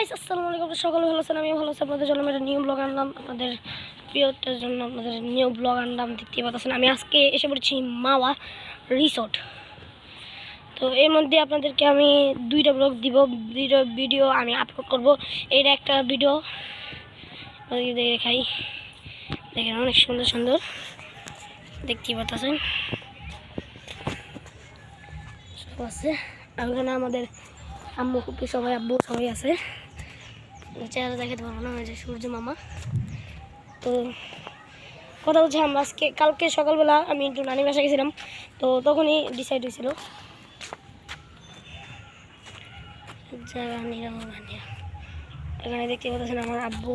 Guys আসসালামু আলাইকুম, সকলে ভালো আছেন? আমি ভালো আছি। আপনাদের জন্য একটা নিউ ব্লগ আনলাম, আপনাদের প্রিয়টার জন্য আপনাদের নিউ ব্লগ আনলাম। দেখতে পাচ্ছেন আমি আজকে এসে পড়েছি মাওয়া রিসোর্ট। তো এর মধ্যে আপনাদেরকে আমি দুইটা ব্লগ দিব, দুইটা ভিডিও আমি আপলোড করব। এইটা একটা ভিডিও দেখাই, দেখেন অনেক সুন্দর সুন্দর দেখতে পাচ্ছেন সব আছে। ওখানে আমাদের আম্মু কুপি সবাই আব্বু সবাই আছে। চেহারা দেখাতে পারবো না, যে সূর্য মামা। তো কথা হচ্ছে আমরা আজকে কালকে সকালবেলা আমি একটু নানি বাসা গেছিলাম, তো তখনই ডিসাইড হয়েছিল এখানে দেখতে পাচ্ছেন আমার আব্বু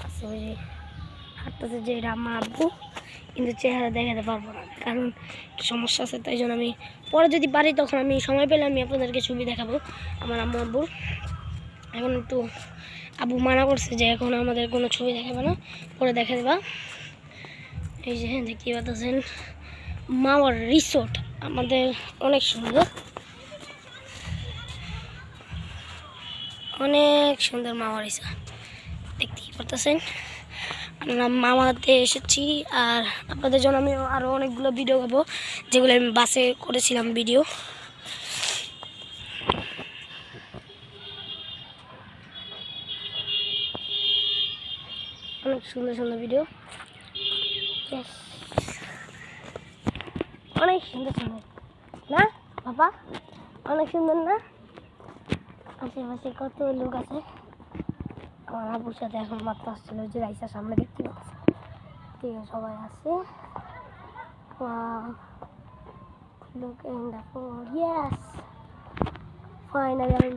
আছে, ওই যে হাঁটতেছে, যে এটা আমার আব্বু, কিন্তু চেহারা দেখাতে পারবো না কারণ সমস্যা আছে। তাই জন্য আমি পরে যদি পারি তখন আমি সময় পেলে আমি আপনাদেরকে ছবি দেখাবো আমার আম্মু আব্বুর। এখন একটু আব্বু মানা করছে যে এখন আমাদের কোনো ছবি দেখাবে না, পরে দেখা দেবা। এই যে দেখতে পাচ্ছেন মাওয়ার রিসোর্ট আমাদের অনেক সুন্দর, অনেক সুন্দর মাওয়ার রিসোর্ট দেখতেই পাচ্ছেন। আমরা মামাতে এসেছি, আর আপনাদের জন্য আমি আরও অনেকগুলো ভিডিও পাবো যেগুলো আমি বাসে করেছিলাম ভিডিও। অনেক সুন্দর সুন্দর ভিডিও, অনেক সুন্দর সুন্দর না বাবা, অনেক সুন্দর না? আশেপাশে কত লোক আছে। আমার আব্বুর সাথে এখন মাত্র আসছিল, যে রাইসার সামনে দেখতে পাচ্ছে, ঠিক আছে সবাই আছে। Look in the pool. Yes! Finally, I'm